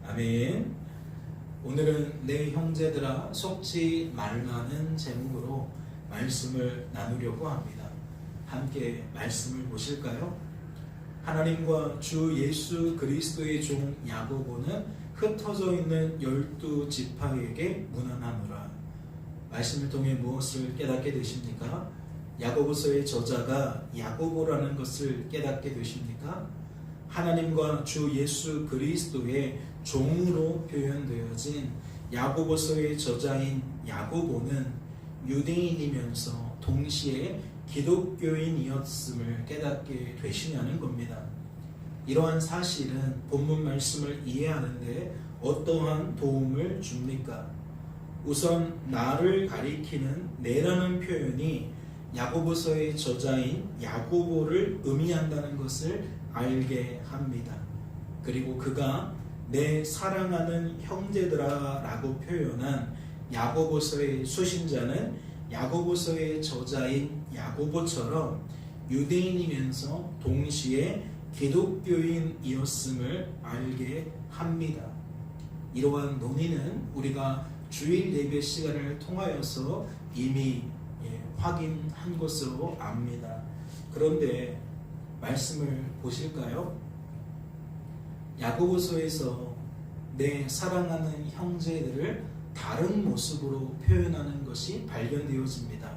아멘. 오늘은 내 형제들아 속지 말라는 제목으로 말씀을 나누려고 합니다. 함께 말씀을 보실까요? 하나님과 주 예수 그리스도의 종 야고보는 흩어져 있는 12지파에게 문안하노라. 말씀을 통해 무엇을 깨닫게 되십니까? 야고보서의 저자가 야고보라는 것을 깨닫게 되십니까? 하나님과 주 예수 그리스도의 종으로 표현되어진 야고보서의 저자인 야고보는 유대인이면서 동시에 기독교인이었음을 깨닫게 되시냐는 겁니다. 이러한 사실은 본문 말씀을 이해하는데 어떠한 도움을 줍니까? 우선 나를 가리키는 내라는 표현이 야고보서의 저자인 야고보를 의미한다는 것을 알게 합니다. 그리고 그가 내 사랑하는 형제들아 라고 표현한 야고보서의 수신자는 야고보서의 저자인 야고보처럼 유대인이면서 동시에 기독교인이었음을 알게 합니다. 이러한 논의는 우리가 주일 예배 시간을 통하여서 이미 확인한 것으로 압니다. 그런데 말씀을 보실까요? 야고보서에서 내 사랑하는 형제들을 다른 모습으로 표현하는 것이 발견되어집니다.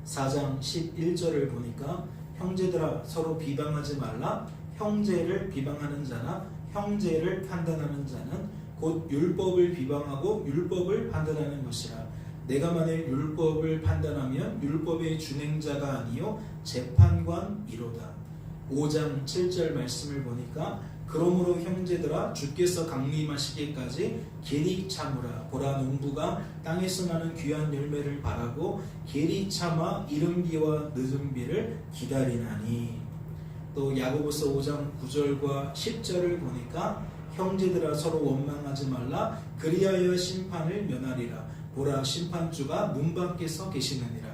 4장 11절을 보니까 형제들아 서로 비방하지 말라. 형제를 비방하는 자나 형제를 판단하는 자는 곧 율법을 비방하고 율법을 판단하는 것이라. 내가 만일 율법을 판단하면 율법의 준행자가 아니요 재판관이로다. 5장 7절 말씀을 보니까 그러므로 형제들아 주께서 강림하시기까지 길이 참으라. 보라 농부가 땅에서 나는 귀한 열매를 바라고 길이 참아 이른 비와 늦은 비를 기다리나니. 또 야고보서 5장 9절과 10절을 보니까 형제들아 서로 원망하지 말라. 그리하여 심판을 면하리라. 보라 심판주가 문 밖에 서 계시느니라.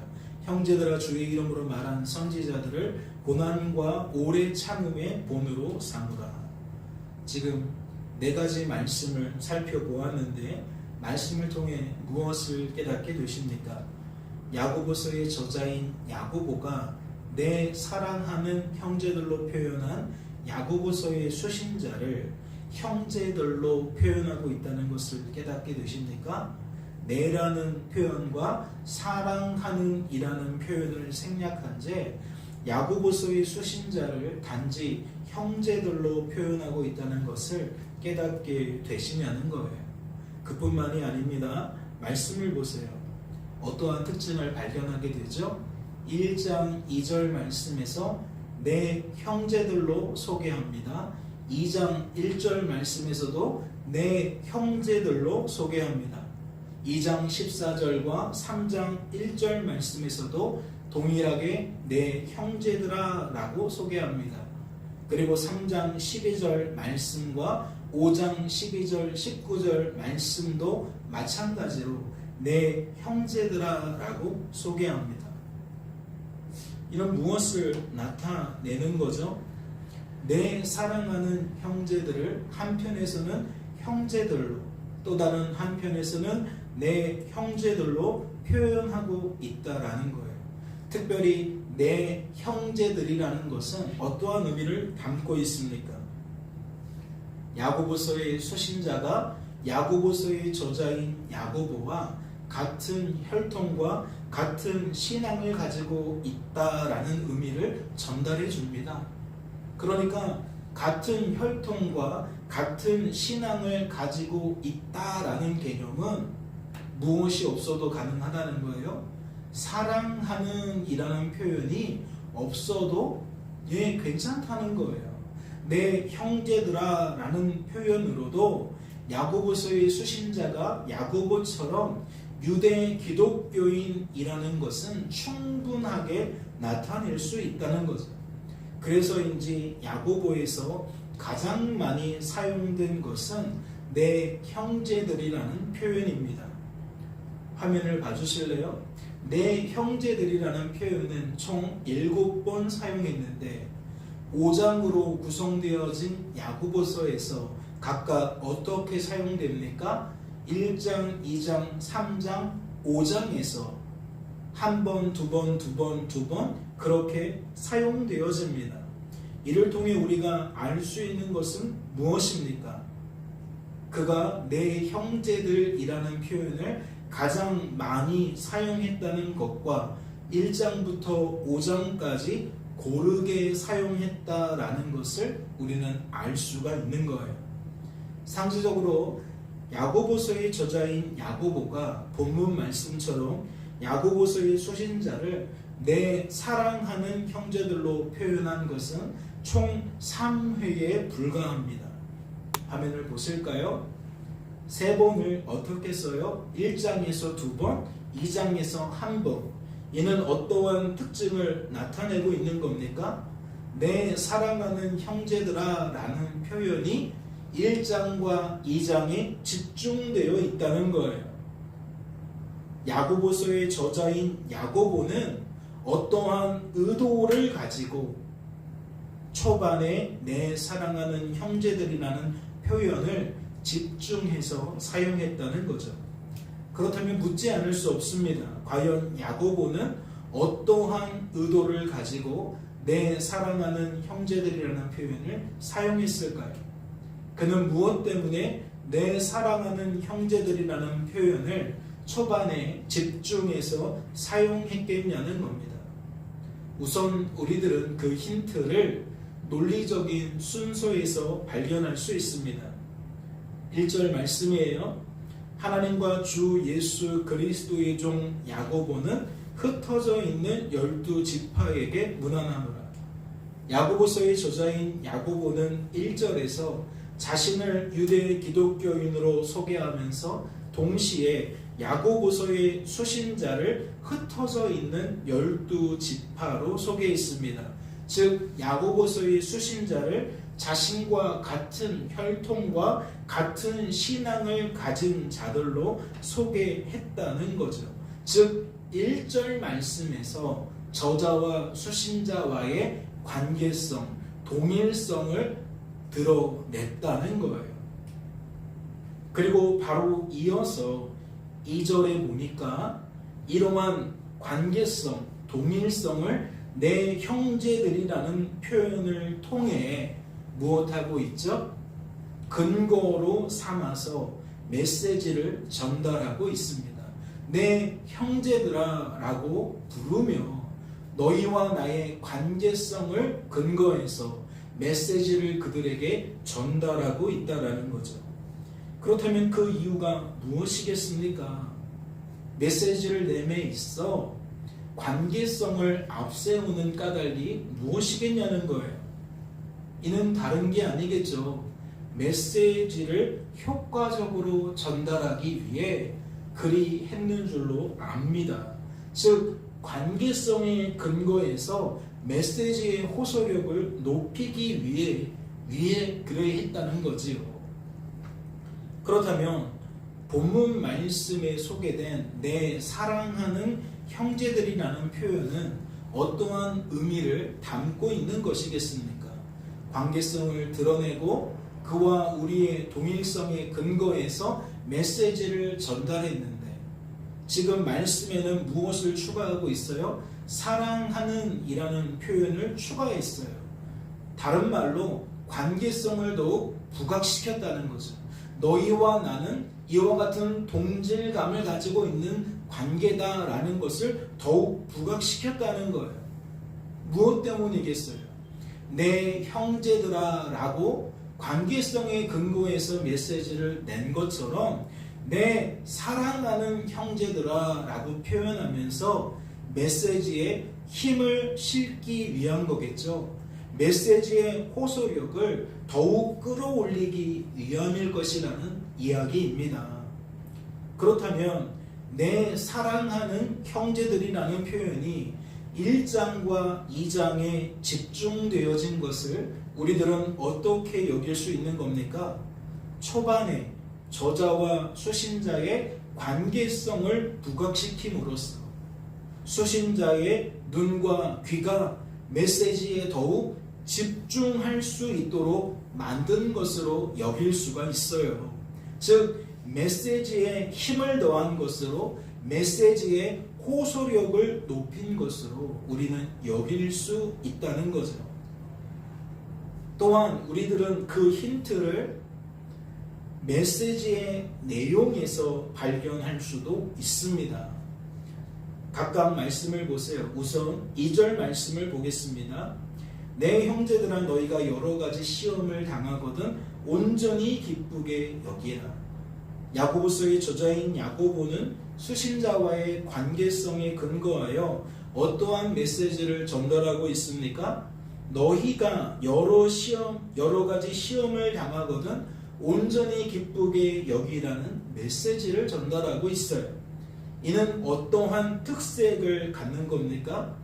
형제들아 주의 이름으로 말한 선지자들을 고난과 오래 참음의 본으로 삼으라. 지금 네 가지 말씀을 살펴보았는데 말씀을 통해 무엇을 깨닫게 되십니까? 야고보서의 저자인 야고보가 내 사랑하는 형제들로 표현한 야고보서의 수신자를 형제들로 표현하고 있다는 것을 깨닫게 되십니까? 내라는 표현과 사랑하는 이라는 표현을 생략한 채 야고보서의 수신자를 단지 형제들로 표현하고 있다는 것을 깨닫게 되시냐는 거예요. 그뿐만이 아닙니다. 말씀을 보세요. 어떠한 특징을 발견하게 되죠? 1장 2절 말씀에서 내 형제들로 소개합니다. 2장 1절 말씀에서도 내 형제들로 소개합니다. 2장 14절과 3장 1절 말씀에서도 동일하게 내 형제들아 라고 소개합니다. 그리고 3장 12절 말씀과 5장 12절 19절 말씀도 마찬가지로 내 형제들아 라고 소개합니다. 이런 무엇을 나타내는 거죠? 내 사랑하는 형제들을 한편에서는 형제들로 또 다른 한편에서는 내 형제들로 표현하고 있다라는 거예요. 특별히 내 형제들이라는 것은 어떠한 의미를 담고 있습니까? 야고보서의 수신자가 야고보서의 저자인 야고보와 같은 혈통과 같은 신앙을 가지고 있다라는 의미를 전달해 줍니다. 그러니까 같은 혈통과 같은 신앙을 가지고 있다라는 개념은 무엇이 없어도 가능하다는 거예요. 사랑하는 이라는 표현이 없어도 괜찮다는 거예요. 내 형제들아 라는 표현으로도 야고보서의 수신자가 야고보처럼 유대 기독교인이라는 것은 충분하게 나타낼 수 있다는 거죠. 그래서인지 야고보에서 가장 많이 사용된 것은 내 형제들이라는 표현입니다. 화면을 봐주실래요? 내 형제들이라는 표현은 총 7번 사용했는데 5장으로 구성되어진 야고보서에서 각각 어떻게 사용됩니까? 1장, 2장, 3장, 5장에서 한 번, 두 번, 두 번, 두 번 그렇게 사용되어집니다. 이를 통해 우리가 알 수 있는 것은 무엇입니까? 그가 내 형제들이라는 표현을 가장 많이 사용했다는 것과 1장부터 5장까지 고르게 사용했다라는 것을 우리는 알 수가 있는 거예요. 상징적으로 야고보서의 저자인 야고보가 본문 말씀처럼 야고보서의 수신자를 내 사랑하는 형제들로 표현한 것은 총 3회에 불과합니다. 화면을 보실까요? 3번을 어떻게 써요? 1장에서 2번, 2장에서 1번. 이는 어떠한 특징을 나타내고 있는 겁니까? 내 사랑하는 형제들아 라는 표현이 1장과 2장에 집중되어 있다는 거예요. 야고보서의 저자인 야고보는 어떠한 의도를 가지고 초반에 내 사랑하는 형제들이라는 표현을 집중해서 사용했다는 거죠. 그렇다면 묻지 않을 수 없습니다. 과연 야고보는 어떠한 의도를 가지고 내 사랑하는 형제들이라는 표현을 사용했을까요? 그는 무엇 때문에 내 사랑하는 형제들이라는 표현을 초반에 집중해서 사용했겠냐는 겁니다. 우선 우리들은 그 힌트를 논리적인 순서에서 발견할 수 있습니다. 1절 말씀이에요. 하나님과 주 예수 그리스도의 종 야고보는 흩어져 있는 12지파에게 문안하노라. 야고보서의 저자인 야고보는 1절에서 자신을 유대 기독교인으로 소개하면서 동시에 야고보서의 수신자를 흩어져 있는 12지파로 소개했습니다. 즉 야고보서의 수신자를 자신과 같은 혈통과 같은 신앙을 가진 자들로 소개했다는 거죠. 즉 1절 말씀에서 저자와 수신자와의 관계성, 동일성을 드러냈다는 거예요. 그리고 바로 이어서 2절에 보니까 이러한 관계성, 동일성을 내 형제들이라는 표현을 통해 무엇하고 있죠? 근거로 삼아서 메시지를 전달하고 있습니다. 내 형제들아 라고 부르며 너희와 나의 관계성을 근거해서 메시지를 그들에게 전달하고 있다라는 거죠. 그렇다면 그 이유가 무엇이겠습니까? 메시지를 내매 있어 관계성을 앞세우는 까닭이 무엇이겠냐는 거예요. 이는 다른 게 아니겠죠. 메시지를 효과적으로 전달하기 위해 그리 했는 줄로 압니다. 즉 관계성의 근거에서 메시지의 호소력을 높이기 위해 그래 했다는 거지요. 그렇다면 본문 말씀에 소개된 내 사랑하는 형제들이라는 표현은 어떠한 의미를 담고 있는 것이겠습니까? 관계성을 드러내고 그와 우리의 동일성의 근거에서 메시지를 전달했는데 지금 말씀에는 무엇을 추가하고 있어요? 사랑하는 이라는 표현을 추가했어요. 다른 말로 관계성을 더욱 부각시켰다는 거죠. 너희와 나는 이와 같은 동질감을 가지고 있는 관계다라는 것을 더욱 부각시켰다는 거예요. 무엇 때문이겠어요? 내 형제들아 라고 관계성의 근거에서 메시지를 낸 것처럼 내 사랑하는 형제들아 라고 표현하면서 메시지에 힘을 실기 위한 거겠죠. 메시지의 호소력을 더욱 끌어올리기 위함일 것이라는 이야기입니다. 그렇다면 내 사랑하는 형제들이라는 표현이 1장과 2장에 집중되어진 것을 우리들은 어떻게 여길 수 있는 겁니까? 초반에 저자와 수신자의 관계성을 부각시킴으로써 수신자의 눈과 귀가 메시지에 더욱 집중할 수 있도록 만든 것으로 여길 수가 있어요. 즉 메시지에 힘을 더한 것으로, 메시지의 호소력을 높인 것으로 우리는 여길 수 있다는 거죠. 또한 우리들은 그 힌트를 메시지의 내용에서 발견할 수도 있습니다. 각각 말씀을 보세요. 우선 2절 말씀을 보겠습니다. 내 형제들아, 너희가 여러 가지 시험을 당하거든 온전히 기쁘게 여기라. 야고보서의 저자인 야고보는 수신자와의 관계성에 근거하여 어떠한 메시지를 전달하고 있습니까? 너희가 여러 가지 시험을 당하거든 온전히 기쁘게 여기라는 메시지를 전달하고 있어요. 이는 어떠한 특색을 갖는 겁니까?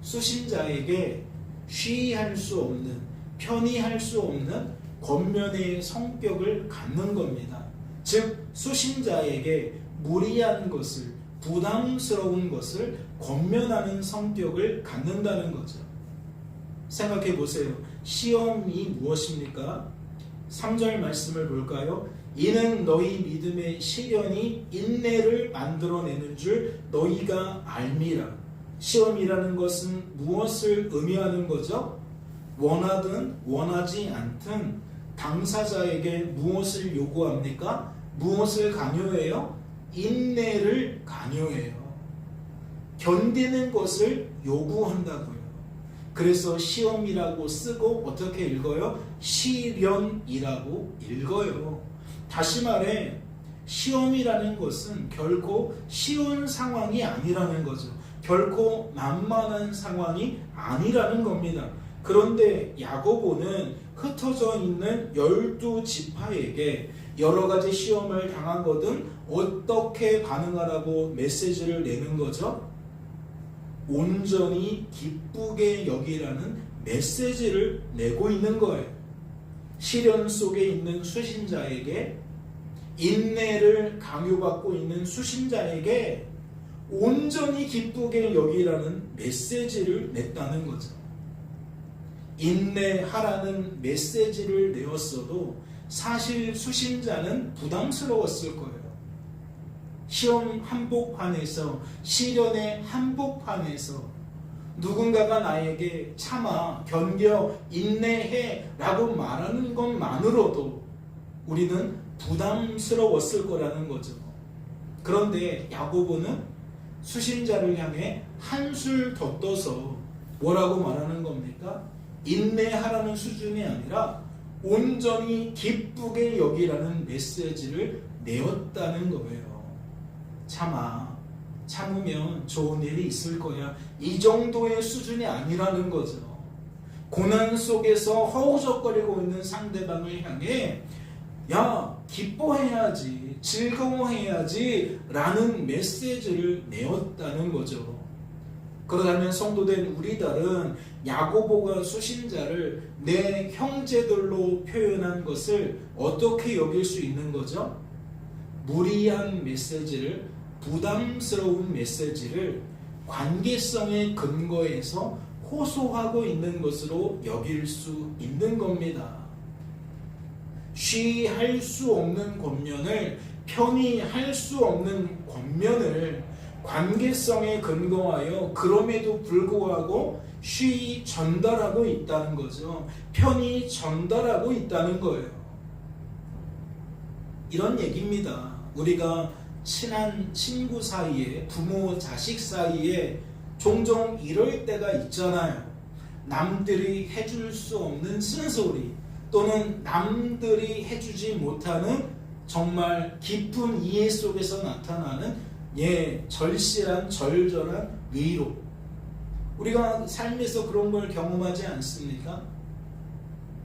수신자에게 쉬할 수 없는, 편히 할 수 없는 권면의 성격을 갖는 겁니다. 즉 수신자에게 무리한 것을, 부담스러운 것을 권면하는 성격을 갖는다는 거죠. 생각해 보세요. 시험이 무엇입니까? 3절 말씀을 볼까요? 이는 너희 믿음의 시련이 인내를 만들어내는 줄 너희가 알미라. 시험이라는 것은 무엇을 의미하는 거죠? 원하든 원하지 않든 당사자에게 무엇을 요구합니까? 무엇을 강요해요? 인내를 강요해요. 견디는 것을 요구한다고요. 그래서 시험이라고 쓰고 어떻게 읽어요? 시련이라고 읽어요. 다시 말해 시험이라는 것은 결코 쉬운 상황이 아니라는 거죠. 결코 만만한 상황이 아니라는 겁니다. 그런데 야고보는 흩어져 있는 12지파에게 여러 가지 시험을 당하거든 어떻게 반응하라고 메시지를 내는 거죠? 온전히 기쁘게 여기라는 메시지를 내고 있는 거예요. 시련 속에 있는 수신자에게, 인내를 강요받고 있는 수신자에게 온전히 기쁘게 여기라는 메시지를 냈다는 거죠. 인내하라는 메시지를 내었어도 사실 수신자는 부담스러웠을 거예요. 시험 한복판에서, 시련의 한복판에서 누군가가 나에게 참아, 견뎌, 인내해 라고 말하는 것만으로도 우리는 부담스러웠을 거라는 거죠. 그런데 야고보는 수신자를 향해 한술 더 떠서 뭐라고 말하는 겁니까? 인내하라는 수준이 아니라 온전히 기쁘게 여기라는 메시지를 내었다는 거예요. 참으면 좋은 일이 있을 거야. 이 정도의 수준이 아니라는 거죠. 고난 속에서 허우적거리고 있는 상대방을 향해 야, 기뻐해야지, 즐거워해야지 라는 메시지를 내었다는 거죠. 그러다면 성도된 우리들은 야고보가 수신자를 내 형제들로 표현한 것을 어떻게 여길 수 있는 거죠? 무리한 메시지를, 부담스러운 메시지를 관계성의 근거에서 호소하고 있는 것으로 여길 수 있는 겁니다. 쉬할 수 없는 권면을, 편히 할 수 없는 권면을 관계성에 근거하여 그럼에도 불구하고 쉬이 전달하고 있다는 거죠. 편히 전달하고 있다는 거예요. 이런 얘기입니다. 우리가 친한 친구 사이에, 부모 자식 사이에 종종 이럴 때가 있잖아요. 남들이 해줄 수 없는 쓴소리, 또는 남들이 해주지 못하는 정말 깊은 이해 속에서 나타나는 절실한, 절절한 위로. 우리가 삶에서 그런 걸 경험하지 않습니까?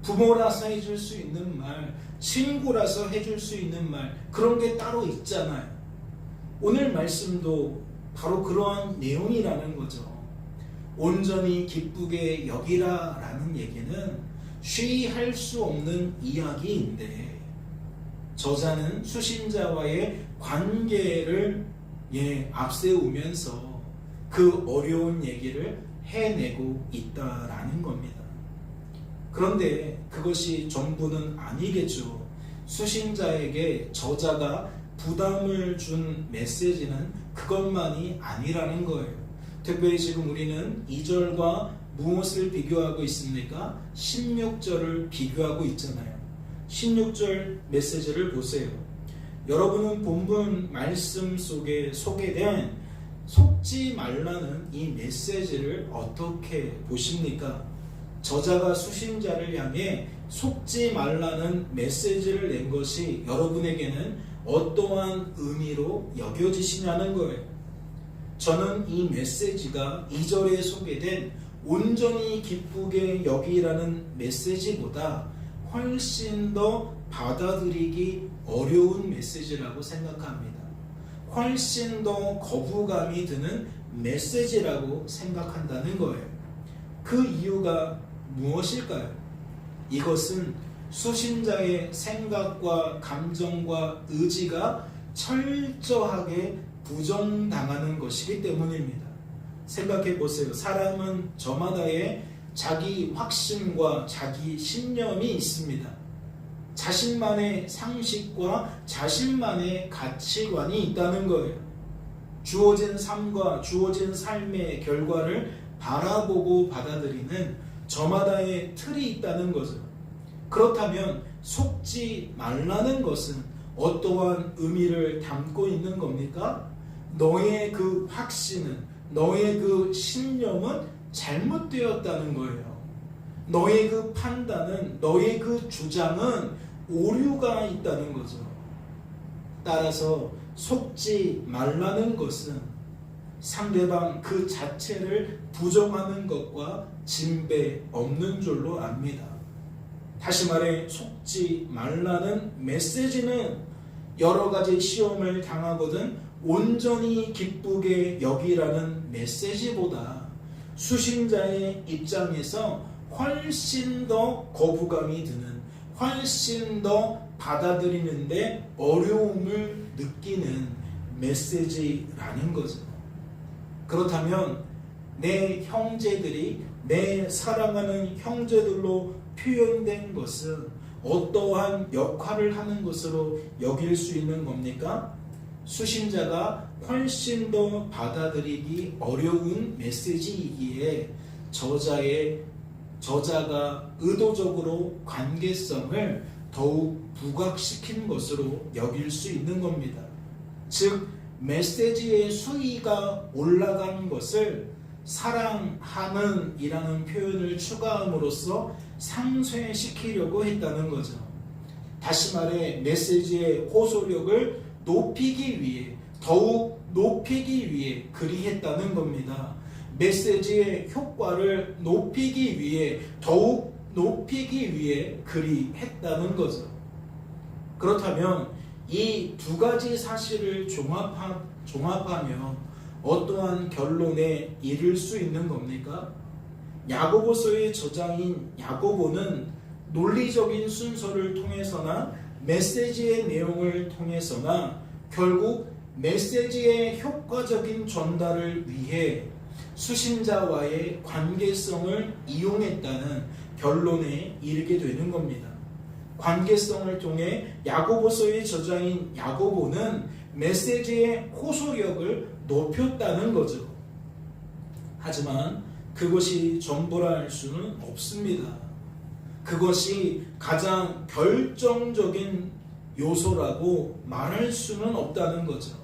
부모라서 해줄 수 있는 말, 친구라서 해줄 수 있는 말, 그런 게 따로 있잖아요. 오늘 말씀도 바로 그러한 내용이라는 거죠. 온전히 기쁘게 여기라 라는 얘기는 쉬할 수 없는 이야기인데, 저자는 수신자와의 관계를 앞세우면서 그 어려운 얘기를 해내고 있다라는 겁니다. 그런데 그것이 전부는 아니겠죠. 수신자에게 저자가 부담을 준 메시지는 그것만이 아니라는 거예요. 특별히 지금 우리는 2절과 무엇을 비교하고 있습니까? 16절을 비교하고 있잖아요. 16절 메시지를 보세요. 여러분은 본문 말씀 속에 소개된 속지 말라는 이 메시지를 어떻게 보십니까? 저자가 수신자를 향해 속지 말라는 메시지를 낸 것이 여러분에게는 어떠한 의미로 여겨지시냐는 거예요. 저는 이 메시지가 2절에 소개된 온전히 기쁘게 여기라는 메시지보다 훨씬 더 받아들이기 어려운 메시지라고 생각합니다. 훨씬 더 거부감이 드는 메시지라고 생각한다는 거예요. 그 이유가 무엇일까요? 이것은 수신자의 생각과 감정과 의지가 철저하게 부정당하는 것이기 때문입니다. 생각해 보세요. 사람은 저마다의 자기 확신과 자기 신념이 있습니다. 자신만의 상식과 자신만의 가치관이 있다는 거예요. 주어진 삶과 주어진 삶의 결과를 바라보고 받아들이는 저마다의 틀이 있다는 거죠. 그렇다면 속지 말라는 것은 어떠한 의미를 담고 있는 겁니까? 너의 그 확신은, 너의 그 신념은 잘못되었다는 거예요. 너의 그 판단은, 너의 그 주장은 오류가 있다는 거죠. 따라서 속지 말라는 것은 상대방 그 자체를 부정하는 것과 진배 없는 줄로 압니다. 다시 말해 속지 말라는 메시지는 여러 가지 시험을 당하거든 온전히 기쁘게 여기라는 메시지보다 수신자의 입장에서 훨씬 더 거부감이 드는, 훨씬 더 받아들이는데 어려움을 느끼는 메시지라는 거죠. 그렇다면 내 형제들이 내 사랑하는 형제들로 표현된 것은 어떠한 역할을 하는 것으로 여길 수 있는 겁니까? 수신자가 훨씬 더 받아들이기 어려운 메시지이기에 저자가 의도적으로 관계성을 더욱 부각시킨 것으로 여길 수 있는 겁니다. 즉 메시지의 수위가 올라간 것을 사랑하는 이라는 표현을 추가함으로써 상쇄시키려고 했다는 거죠. 다시 말해 메시지의 호소력을 높이기 위해, 더욱 높이기 위해 그리했다는 겁니다. 메시지의 효과를 높이기 위해, 더욱 높이기 위해 그리했다는 거죠. 그렇다면 이 두 가지 사실을 종합하면 어떠한 결론에 이를 수 있는 겁니까? 야고보서의 저자인 야고보는 논리적인 순서를 통해서나 메시지의 내용을 통해서나 결국 메시지의 효과적인 전달을 위해 수신자와의 관계성을 이용했다는 결론에 이르게 되는 겁니다. 관계성을 통해 야고보서의 저자인 야고보는 메시지의 호소력을 높였다는 거죠. 하지만 그것이 전부라 할 수는 없습니다. 그것이 가장 결정적인 요소라고 말할 수는 없다는 거죠.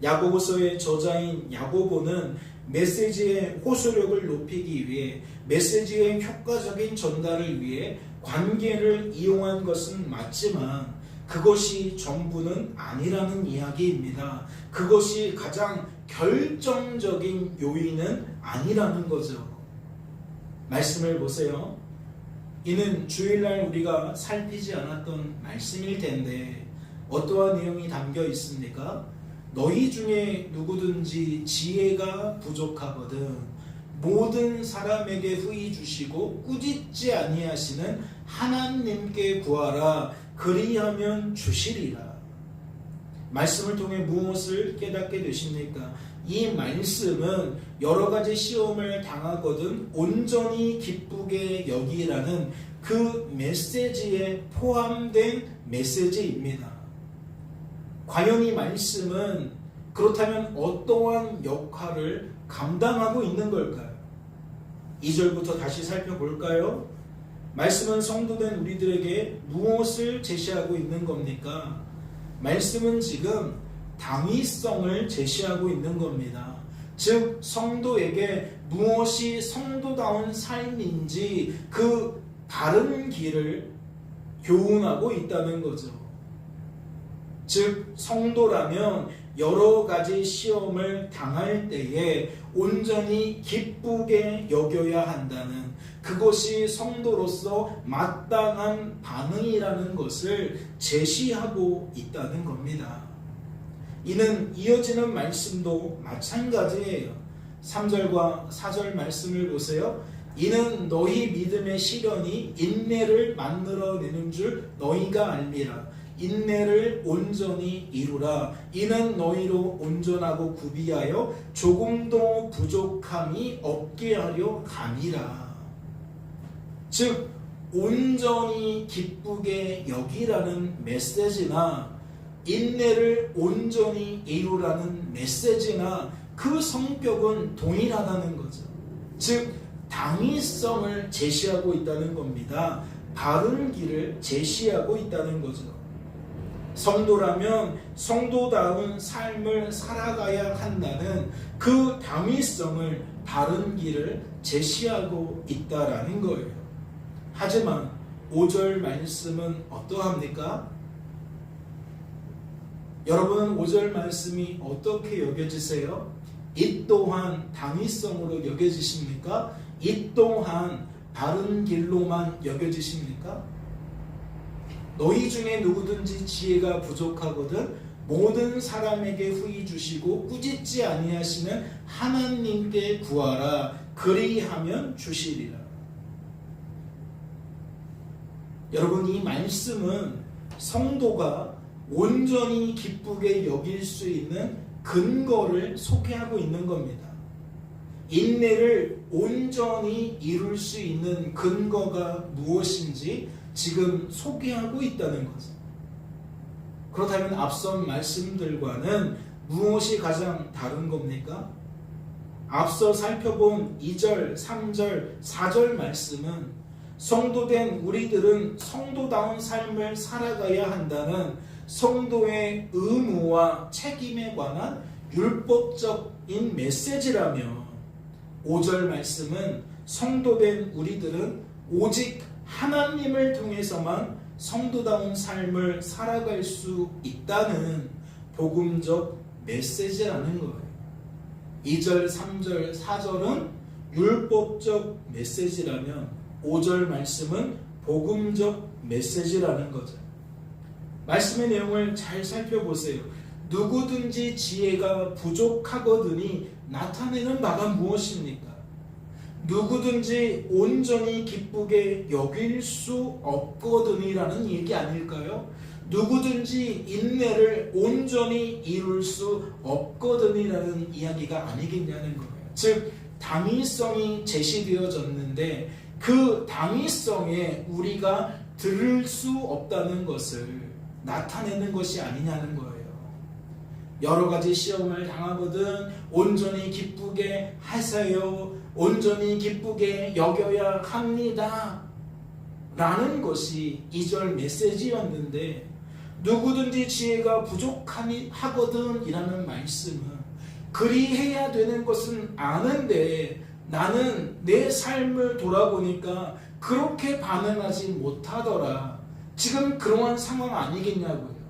야고보서의 저자인 야고보는 메시지의 호소력을 높이기 위해, 메시지의 효과적인 전달을 위해 관계를 이용한 것은 맞지만 그것이 전부는 아니라는 이야기입니다. 그것이 가장 결정적인 요인은 아니라는 거죠. 말씀을 보세요. 이는 주일날 우리가 살피지 않았던 말씀일 텐데 어떠한 내용이 담겨 있습니까? 너희 중에 누구든지 지혜가 부족하거든 모든 사람에게 후히 주시고 꾸짖지 아니하시는 하나님께 구하라 그리하면 주시리라. 말씀을 통해 무엇을 깨닫게 되십니까? 이 말씀은 여러 가지 시험을 당하거든 온전히 기쁘게 여기라는 그 메시지에 포함된 메시지입니다. 과연 이 말씀은 그렇다면 어떠한 역할을 감당하고 있는 걸까요? 2절부터 다시 살펴볼까요? 말씀은 성도된 우리들에게 무엇을 제시하고 있는 겁니까? 말씀은 지금 당위성을 제시하고 있는 겁니다. 즉 성도에게 무엇이 성도다운 삶인지 그 바른 길을 교훈하고 있다는 거죠. 즉 성도라면 여러 가지 시험을 당할 때에 온전히 기쁘게 여겨야 한다는, 그것이 성도로서 마땅한 반응이라는 것을 제시하고 있다는 겁니다. 이는 이어지는 말씀도 마찬가지예요. 3절과 4절 말씀을 보세요. 이는 너희 믿음의 시련이 인내를 만들어내는 줄 너희가 알미라. 인내를 온전히 이루라. 이는 너희로 온전하고 구비하여 조금도 부족함이 없게 하려 함이라. 즉 온전히 기쁘게 여기라는 메시지나 인내를 온전히 이루라는 메시지나 그 성격은 동일하다는 거죠. 즉 당위성을 제시하고 있다는 겁니다. 바른 길을 제시하고 있다는 거죠. 성도라면 성도다운 삶을 살아가야 한다는 그 당위성을, 바른 길을 제시하고 있다라는 거예요. 하지만 5절 말씀은 어떠합니까? 여러분은 5절 말씀이 어떻게 여겨지세요? 이 또한 당위성으로 여겨지십니까? 이 또한 바른 길로만 여겨지십니까? 너희 중에 누구든지 지혜가 부족하거든 모든 사람에게 후히 주시고 꾸짖지 아니하시는 하나님께 구하라. 그리하면 주시리라. 여러분, 이 말씀은 성도가 온전히 기쁘게 여길 수 있는 근거를 소개하고 있는 겁니다. 인내를 온전히 이룰 수 있는 근거가 무엇인지 지금 소개하고 있다는 거죠. 그렇다면 앞선 말씀들과는 무엇이 가장 다른 겁니까? 앞서 살펴본 2절, 3절, 4절 말씀은 성도된 우리들은 성도다운 삶을 살아가야 한다는 성도의 의무와 책임에 관한 율법적인 메시지라며, 5절 말씀은 성도된 우리들은 오직 하나님을 통해서만 성도다운 삶을 살아갈 수 있다는 복음적 메시지라는 거예요. 2절, 3절, 4절은 율법적 메시지라면 5절 말씀은 복음적 메시지라는 거죠. 말씀의 내용을 잘 살펴보세요. 누구든지 지혜가 부족하거든이 나타내는 바가 무엇입니까? 누구든지 온전히 기쁘게 여길 수 없거든이라는 얘기 아닐까요? 누구든지 인내를 온전히 이룰 수 없거든이라는 이야기가 아니겠냐는 거예요. 즉 당위성이 제시되어졌는데 그 당위성에 우리가 들을 수 없다는 것을 나타내는 것이 아니냐는 거예요. 여러 가지 시험을 당하거든 온전히 기쁘게 하세요. 온전히 기쁘게 여겨야 합니다. 라는 것이 2절 메시지였는데, 누구든지 지혜가 부족하거든 이라는 말씀은 그리해야 되는 것은 아는데 나는 내 삶을 돌아보니까 그렇게 반응하지 못하더라. 지금 그러한 상황 아니겠냐고요.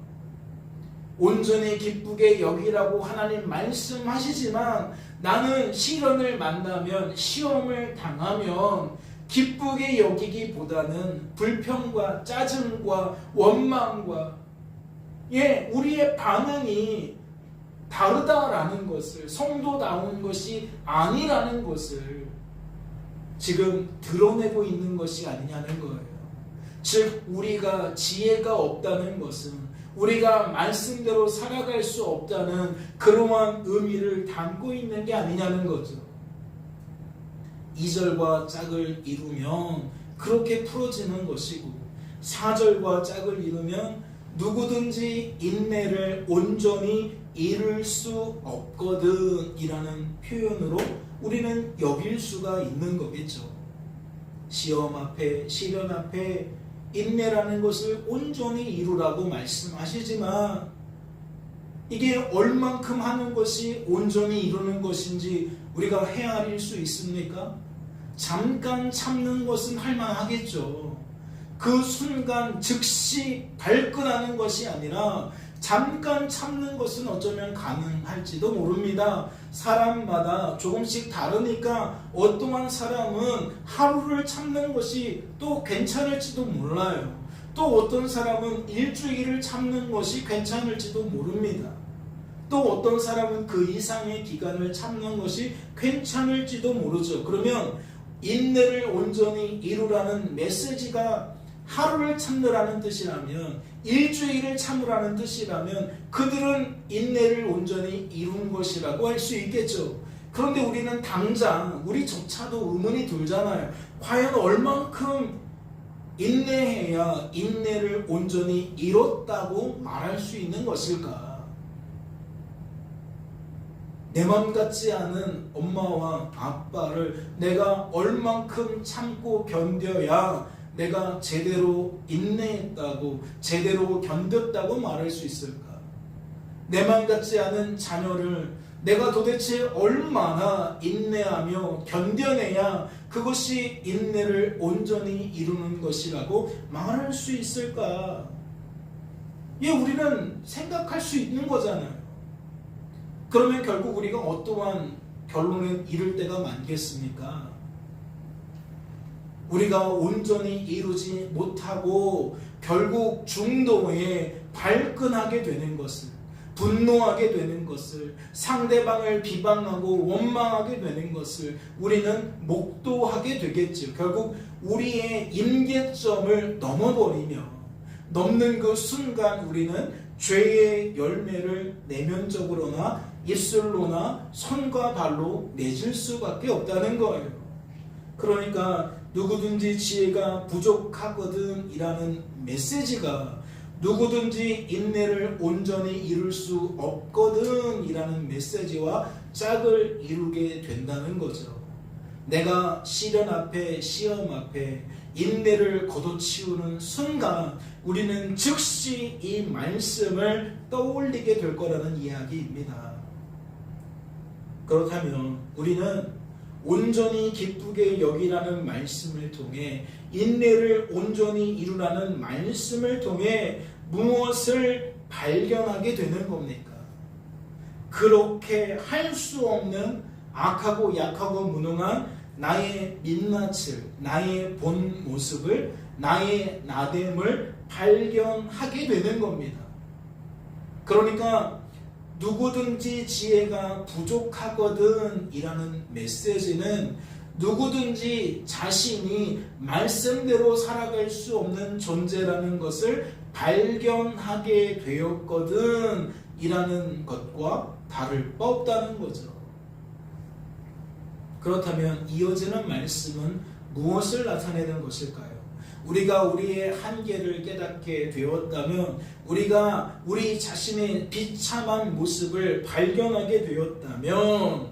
온전히 기쁘게 여기라고 하나님 말씀하시지만 나는 시련을 만나면, 시험을 당하면 기쁘게 여기기보다는 불평과 짜증과 원망과 우리의 반응이 다르다라는 것을, 성도다운 것이 아니라는 것을 지금 드러내고 있는 것이 아니냐는 거예요. 즉 우리가 지혜가 없다는 것은 우리가 말씀대로 살아갈 수 없다는 그러한 의미를 담고 있는 게 아니냐는 거죠. 2절과 짝을 이루면 그렇게 풀어지는 것이고 4절과 짝을 이루면 누구든지 인내를 온전히 이룰 수 없거든 이라는 표현으로 우리는 여길 수가 있는 거겠죠. 시험 앞에 시련 앞에 인내라는 것을 온전히 이루라고 말씀하시지만 이게 얼만큼 하는 것이 온전히 이루는 것인지 우리가 헤아릴 수 있습니까? 잠깐 참는 것은 할만하겠죠. 그 순간 즉시 발끈하는 것이 아니라 잠깐 참는 것은 어쩌면 가능할지도 모릅니다. 사람마다 조금씩 다르니까 어떠한 사람은 하루를 참는 것이 또 괜찮을지도 몰라요. 또 어떤 사람은 일주일을 참는 것이 괜찮을지도 모릅니다. 또 어떤 사람은 그 이상의 기간을 참는 것이 괜찮을지도 모르죠. 그러면 인내를 온전히 이루라는 메시지가 하루를 참으라는 뜻이라면 일주일을 참으라는 뜻이라면 그들은 인내를 온전히 이룬 것이라고 할 수 있겠죠. 그런데 우리는 당장 우리조차도 의문이 들잖아요. 과연 얼만큼 인내해야 인내를 온전히 이뤘다고 말할 수 있는 것일까? 내 맘 같지 않은 엄마와 아빠를 내가 얼만큼 참고 견뎌야 내가 제대로 인내했다고 제대로 견뎠다고 말할 수 있을까? 내 맘 같지 않은 자녀를 내가 도대체 얼마나 인내하며 견뎌내야 그것이 인내를 온전히 이루는 것이라고 말할 수 있을까? 우리는 생각할 수 있는 거잖아요. 그러면 결국 우리가 어떠한 결론에 이를 때가 많겠습니까? 우리가 온전히 이루지 못하고 결국 중도에 발끈하게 되는 것을, 분노하게 되는 것을, 상대방을 비방하고 원망하게 되는 것을 우리는 목도하게 되겠죠. 결국 우리의 임계점을 넘는 그 순간 우리는 죄의 열매를 내면적으로나 입술로나 손과 발로 맺을 수밖에 없다는 거예요. 그러니까 누구든지 지혜가 부족하거든 이라는 메시지가 누구든지 인내를 온전히 이룰 수 없거든 이라는 메시지와 짝을 이루게 된다는 거죠. 내가 시련 앞에 시험 앞에 인내를 걷어치우는 순간 우리는 즉시 이 말씀을 떠올리게 될 거라는 이야기입니다. 그렇다면 우리는 온전히 기쁘게 여기라는 말씀을 통해 인내를 온전히 이루라는 말씀을 통해 무엇을 발견하게 되는 겁니까? 그렇게 할 수 없는 악하고 약하고 무능한 나의 민낯을, 나의 본 모습을, 나의 나됨을 발견하게 되는 겁니다. 그러니까 누구든지 지혜가 부족하거든 이라는 메시지는 누구든지 자신이 말씀대로 살아갈 수 없는 존재라는 것을 발견하게 되었거든 이라는 것과 다를 바 없다는 거죠. 그렇다면 이어지는 말씀은 무엇을 나타내는 것일까요? 우리가 우리의 한계를 깨닫게 되었다면, 우리가 우리 자신의 비참한 모습을 발견하게 되었다면,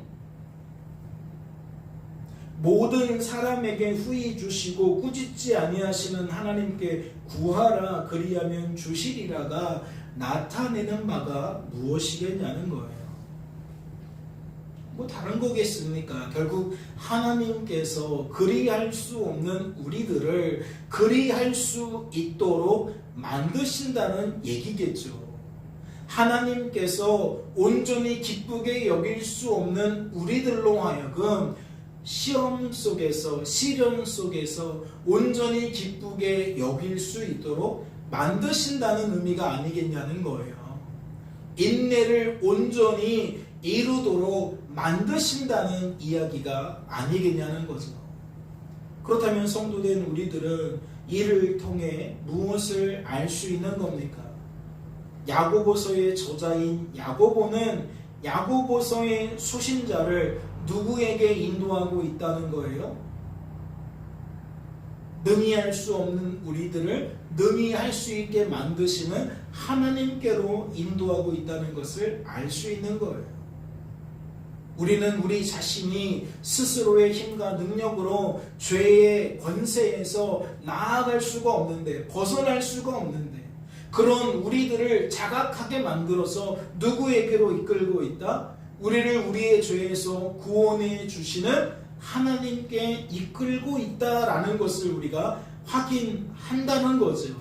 모든 사람에게 후히 주시고 꾸짖지 아니하시는 하나님께 구하라 그리하면 주시리라가 나타내는 바가 무엇이겠냐는 거예요. 다른 거겠습니까? 결국 하나님께서 그리할 수 없는 우리들을 그리할 수 있도록 만드신다는 얘기겠죠. 하나님께서 온전히 기쁘게 여길 수 없는 우리들로 하여금 시험 속에서, 시련 속에서 온전히 기쁘게 여길 수 있도록 만드신다는 의미가 아니겠냐는 거예요. 인내를 온전히 이루도록 만드신다는 이야기가 아니겠냐는 거죠. 그렇다면 성도된 우리들은 이를 통해 무엇을 알 수 있는 겁니까? 야고보서의 저자인 야고보는 야고보서의 수신자를 누구에게 인도하고 있다는 거예요? 능히 할 수 없는 우리들을 능히 할 수 있게 만드시는 하나님께로 인도하고 있다는 것을 알 수 있는 거예요. 우리는 우리 자신이 스스로의 힘과 능력으로 죄의 권세에서 나아갈 수가 없는데, 벗어날 수가 없는데, 그런 우리들을 자각하게 만들어서 누구에게로 이끌고 있다? 우리를 우리의 죄에서 구원해 주시는 하나님께 이끌고 있다라는 것을 우리가 확인한다는 거죠.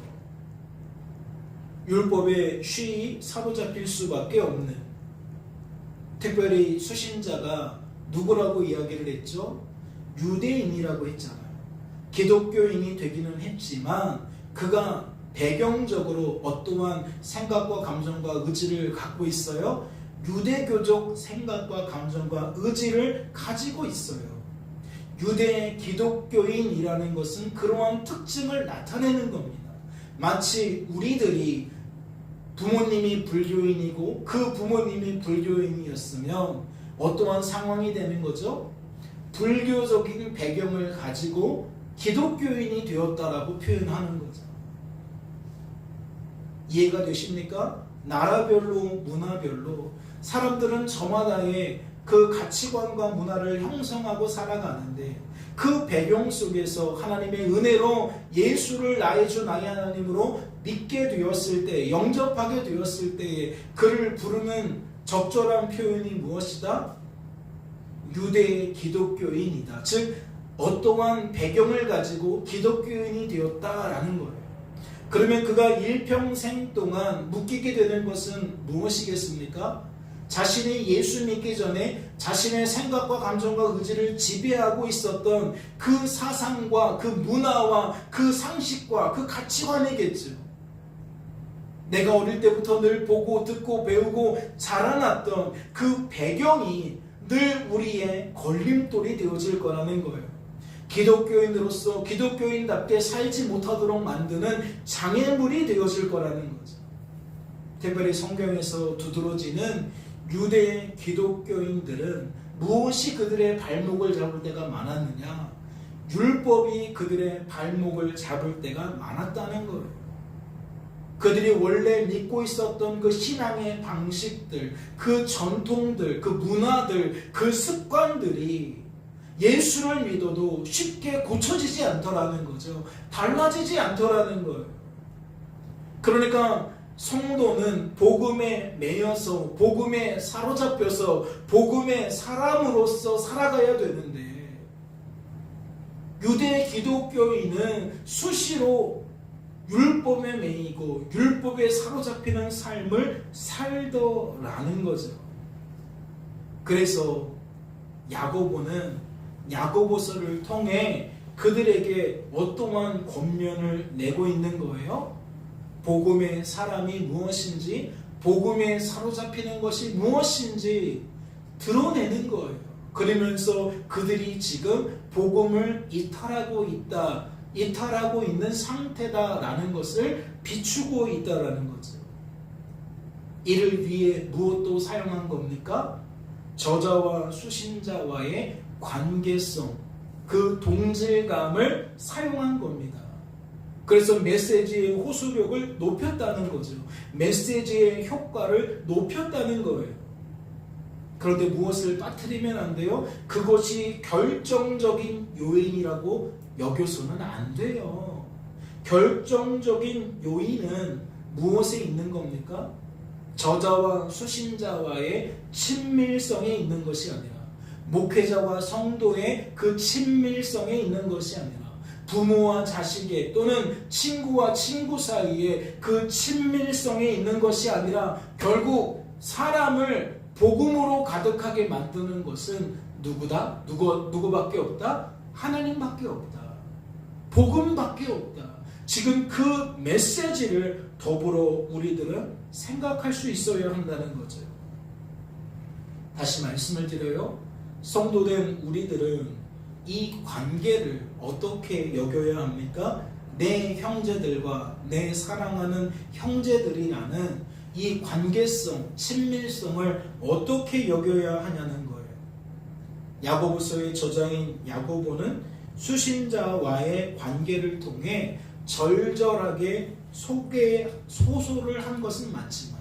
율법에 쉬이 사로잡힐 수밖에 없는, 특별히 수신자가 누구라고 이야기를 했죠? 유대인이라고 했잖아요. 기독교인이 되기는 했지만 그가 배경적으로 어떠한 생각과 감정과 의지를 갖고 있어요? 유대교적 생각과 감정과 의지를 가지고 있어요. 유대 기독교인이라는 것은 그러한 특징을 나타내는 겁니다. 마치 우리들이 부모님이 불교인이고 그 부모님이 불교인이었으면 어떠한 상황이 되는 거죠? 불교적인 배경을 가지고 기독교인이 되었다라고 표현하는 거죠. 이해가 되십니까? 나라별로, 문화별로 사람들은 저마다의 그 가치관과 문화를 형성하고 살아가는데, 그 배경 속에서 하나님의 은혜로 예수를 나의 주 나의 하나님으로 믿게 되었을 때, 영접하게 되었을 때에 그를 부르는 적절한 표현이 무엇이다? 유대 기독교인이다. 즉 어떠한 배경을 가지고 기독교인이 되었다라는 거예요. 그러면 그가 일평생 동안 묶이게 되는 것은 무엇이겠습니까? 자신이 예수 믿기 전에 자신의 생각과 감정과 의지를 지배하고 있었던 그 사상과 그 문화와 그 상식과 그 가치관이겠죠. 내가 어릴 때부터 늘 보고 듣고 배우고 자라났던 그 배경이 늘 우리의 걸림돌이 되어질 거라는 거예요. 기독교인으로서 기독교인답게 살지 못하도록 만드는 장애물이 되어질 거라는 거죠. 특별히 성경에서 두드러지는 유대 기독교인들은 무엇이 그들의 발목을 잡을 때가 많았느냐? 율법이 그들의 발목을 잡을 때가 많았다는 거예요. 그들이 원래 믿고 있었던 그 신앙의 방식들, 그 전통들, 그 문화들, 그 습관들이 예수를 믿어도 쉽게 고쳐지지 않더라는 거죠. 달라지지 않더라는 거예요. 그러니까 성도는 복음에 매여서, 복음에 사로잡혀서, 복음의 사람으로서 살아가야 되는데, 유대 기독교인은 수시로 율법에 매이고 율법에 사로잡히는 삶을 살더라는 거죠. 그래서 야고보는 야고보서를 통해 그들에게 어떠한 권면을 내고 있는 거예요? 복음의 사람이 무엇인지, 복음에 사로잡히는 것이 무엇인지 드러내는 거예요. 그러면서 그들이 지금 복음을 이탈하고 있다, 이탈하고 있는 상태다라는 것을 비추고 있다라는 거죠. 이를 위해 무엇도 사용한 겁니까? 저자와 수신자와의 관계성, 그 동질감을 사용한 겁니다. 그래서 메시지의 호소력을 높였다는 거죠. 메시지의 효과를 높였다는 거예요. 그런데 무엇을 빠뜨리면 안 돼요? 그것이 결정적인 요인이라고 여겨서는 안 돼요. 결정적인 요인은 무엇에 있는 겁니까? 저자와 수신자와의 친밀성에 있는 것이 아니라, 목회자와 성도의 그 친밀성에 있는 것이 아니라, 부모와 자식의 또는 친구와 친구 사이에 그 친밀성에 있는 것이 아니라, 결국 사람을 복음으로 가득하게 만드는 것은 누구다? 누구밖에 없다? 하나님밖에 없다. 복음밖에 없다. 지금 그 메시지를 더불어 우리들은 생각할 수 있어야 한다는 거죠. 다시 말씀을 드려요. 성도된 우리들은 이 관계를 어떻게 여겨야 합니까? 내 형제들과 내 사랑하는 형제들이라는 이 관계성, 친밀성을 어떻게 여겨야 하냐는 거예요. 야고보서의 저자인 야고보는 수신자와의 관계를 통해 절절하게 호소를 한 것은 맞지만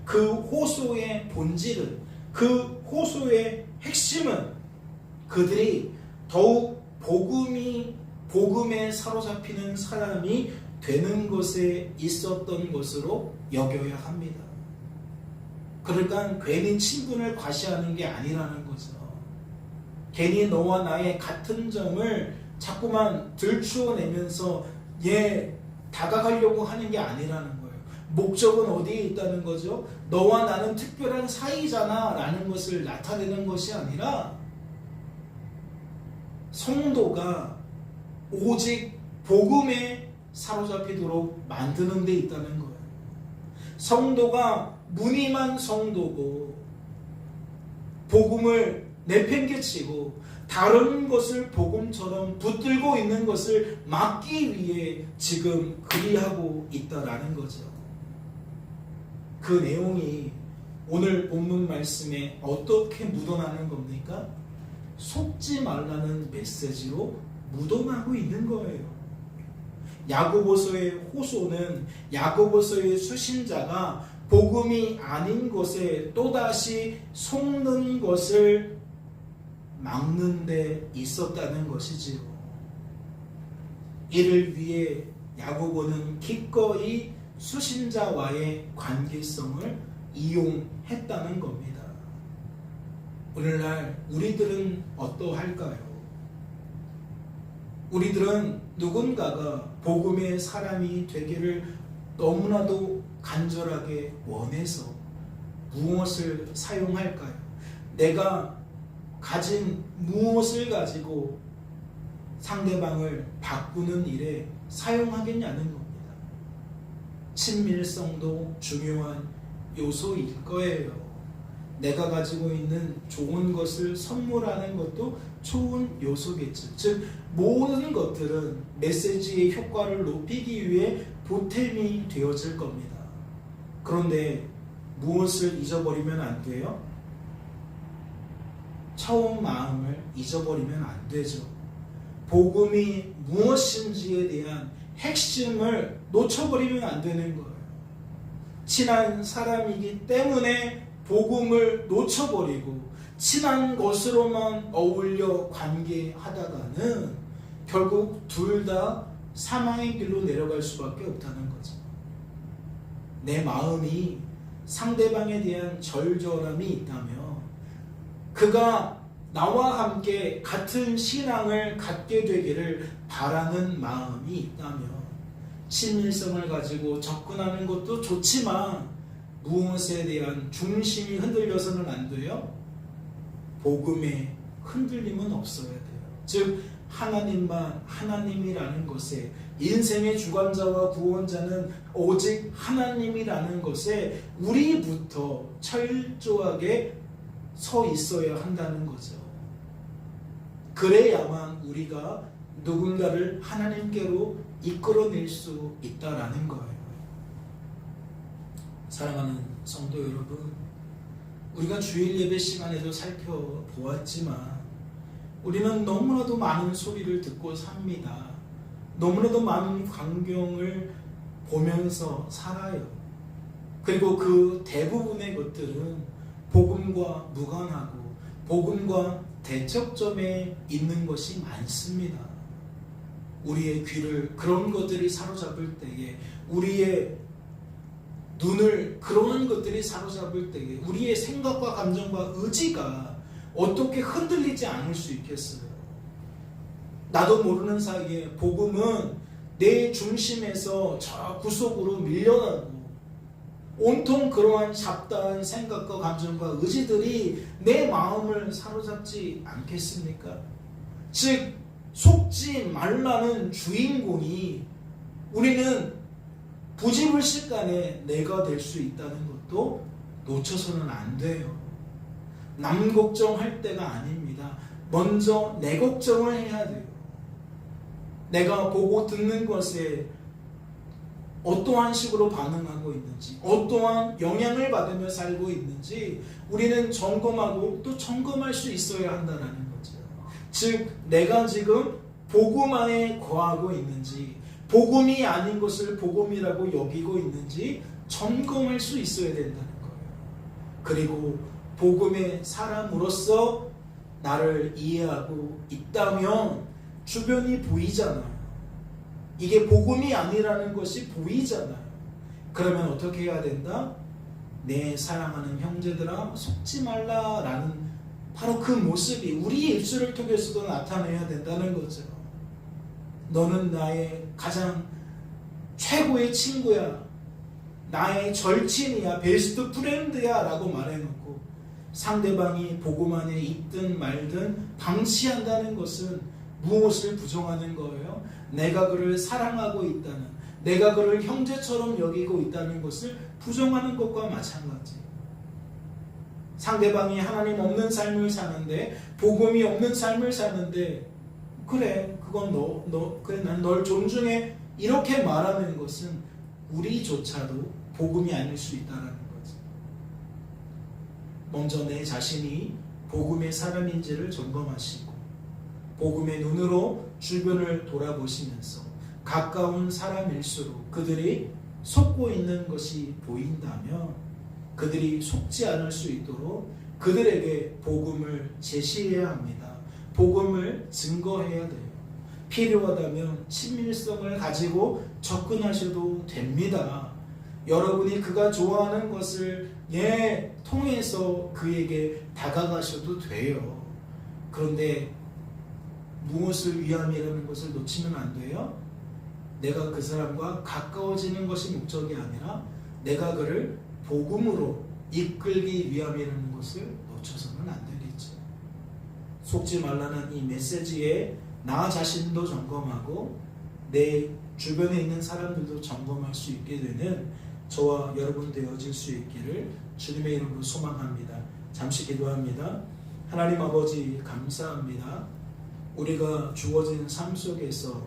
그 호소의 본질은, 그 호소의 핵심은 그들이 더욱 복음에 사로잡히는 사람이 되는 것에 있었던 것으로 여겨야 합니다. 그러니까 괜히 친분을 과시하는 게 아니라는 거죠. 괜히 너와 나의 같은 점을 자꾸만 들추어내면서 다가가려고 하는 게 아니라는 거예요. 목적은 어디에 있다는 거죠? 너와 나는 특별한 사이잖아 라는 것을 나타내는 것이 아니라 성도가 오직 복음에 사로잡히도록 만드는 데 있다는 거예요. 성도가 무늬만 성도고 복음을 내팽개치고 다른 것을 복음처럼 붙들고 있는 것을 막기 위해 지금 그리하고 있다라는 거죠. 그 내용이 오늘 본문 말씀에 어떻게 묻어나는 겁니까? 속지 말라는 메시지로 묻어나고 있는 거예요. 야고보서의 호소는 야고보서의 수신자가 복음이 아닌 것에 또다시 속는 것을 막는 데 있었다는 것이지요. 이를 위해 야고보는 기꺼이 수신자와의 관계성을 이용했다는 겁니다. 오늘날 우리들은 어떠할까요? 우리들은 누군가가 복음의 사람이 되기를 너무나도 간절하게 원해서 무엇을 사용할까요? 내가 가진 무엇을 가지고 상대방을 바꾸는 일에 사용하겠냐는 겁니다. 친밀성도 중요한 요소일 거예요. 내가 가지고 있는 좋은 것을 선물하는 것도 좋은 요소겠죠. 즉 모든 것들은 메시지의 효과를 높이기 위해 보탬이 되어질 겁니다. 그런데 무엇을 잊어버리면 안 돼요? 처음 마음을 잊어버리면 안 되죠. 복음이 무엇인지에 대한 핵심을 놓쳐버리면 안 되는 거예요. 친한 사람이기 때문에 복음을 놓쳐버리고 친한 것으로만 어울려 관계하다가는 결국 둘 다 사망의 길로 내려갈 수밖에 없다는 거죠. 내 마음이 상대방에 대한 절절함이 있다면 그가 나와 함께 같은 신앙을 갖게 되기를 바라는 마음이 있다면 친밀성을 가지고 접근하는 것도 좋지만 무엇에 대한 중심이 흔들려서는 안 돼요? 복음에 흔들림은 없어야 돼요. 즉 하나님만 하나님이라는 것에, 인생의 주관자와 구원자는 오직 하나님이라는 것에 우리부터 철저하게 서 있어야 한다는 거죠. 그래야만 우리가 누군가를 하나님께로 이끌어낼 수 있다라는 거예요. 사랑하는 성도 여러분, 우리가 주일 예배 시간에도 살펴보았지만 우리는 너무나도 많은 소리를 듣고 삽니다. 너무나도 많은 광경을 보면서 살아요. 그리고 그 대부분의 것들은 복음과 무관하고 복음과 대척점에 있는 것이 많습니다. 우리의 귀를 그런 것들이 사로잡을 때에, 우리의 눈을 그런 것들이 사로잡을 때에 우리의 생각과 감정과 의지가 어떻게 흔들리지 않을 수 있겠어요? 나도 모르는 사이에 복음은 내 중심에서 저 구석으로 밀려나고 온통 그러한 잡다한 생각과 감정과 의지들이 내 마음을 사로잡지 않겠습니까? 즉 속지 말라는 주인공이 우리는 부지불식간에 내가 될 수 있다는 것도 놓쳐서는 안 돼요. 남 걱정할 때가 아닙니다. 먼저 내 걱정을 해야 돼요. 내가 보고 듣는 것에 어떠한 식으로 반응하고 있는지, 어떠한 영향을 받으며 살고 있는지 우리는 점검하고 또 점검할 수 있어야 한다는 거죠. 즉 내가 지금 복음 안에 거하고 있는지, 복음이 아닌 것을 복음이라고 여기고 있는지 점검할 수 있어야 된다는 거예요. 그리고 복음의 사람으로서 나를 이해하고 있다면 주변이 보이잖아요. 이게 복음이 아니라는 것이 보이잖아요. 그러면 어떻게 해야 된다? 내 사랑하는 형제들아 속지 말라라는 바로 그 모습이 우리의 입술을 통해서도 나타내야 된다는 거죠. 너는 나의 가장 최고의 친구야, 나의 절친이야, 베스트 프렌드야 라고 말해놓고 상대방이 복음 안에 있든 말든 방치한다는 것은 무엇을 부정하는 거예요? 내가 그를 사랑하고 있다는, 내가 그를 형제처럼 여기고 있다는 것을 부정하는 것과 마찬가지. 상대방이 하나님 없는 삶을 사는데, 복음이 없는 삶을 사는데, 그래 그건 그래 난 널 존중해 이렇게 말하는 것은 우리조차도 복음이 아닐 수 있다는 거지. 먼저 내 자신이 복음의 사람인지를 점검하시고 복음의 눈으로 주변을 돌아보시면서 가까운 사람일수록 그들이 속고 있는 것이 보인다면 그들이 속지 않을 수 있도록 그들에게 복음을 제시해야 합니다. 복음을 증거해야 돼요. 필요하다면 친밀성을 가지고 접근하셔도 됩니다. 여러분이 그가 좋아하는 것을 통해서 그에게 다가가셔도 돼요. 그런데 무엇을 위함이라는 것을 놓치면 안 돼요. 내가 그 사람과 가까워지는 것이 목적이 아니라 내가 그를 복음으로 이끌기 위함이라는 것을 놓쳐서는 안 되겠죠. 속지 말라는 이 메시지에 나 자신도 점검하고 내 주변에 있는 사람들도 점검할 수 있게 되는 저와 여러분 되어질 수 있기를 주님의 이름으로 소망합니다. 잠시 기도합니다. 하나님 아버지 감사합니다. 우리가 주어진 삶 속에서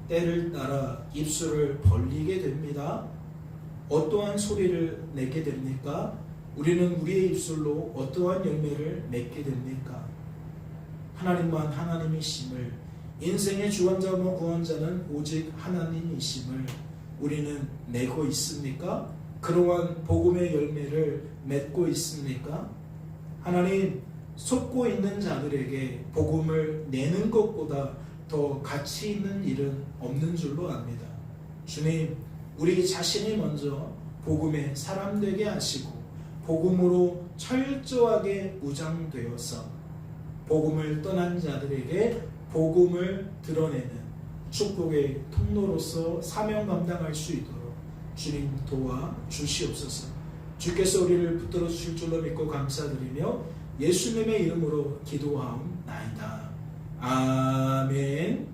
때를 따라 입술을 벌리게 됩니다. 어떠한 소리를 내게 됩니까? 우리는 우리의 입술로 어떠한 열매를 맺게 됩니까? 하나님만 하나님이심을, 인생의 주관자와 구원자는 오직 하나님이심을 우리는 내고 있습니까? 그러한 복음의 열매를 맺고 있습니까? 하나님, 속고 있는 자들에게 복음을 내는 것보다 더 가치 있는 일은 없는 줄로 압니다. 주님, 우리 자신이 먼저 복음의 사람 되게 하시고 복음으로 철저하게 무장되어서 복음을 떠난 자들에게 복음을 드러내는 축복의 통로로서 사명 감당할 수 있도록 주님 도와 주시옵소서. 주께서 우리를 붙들어 주실 줄로 믿고 감사드리며 예수님의 이름으로 기도하옵나이다. 아멘.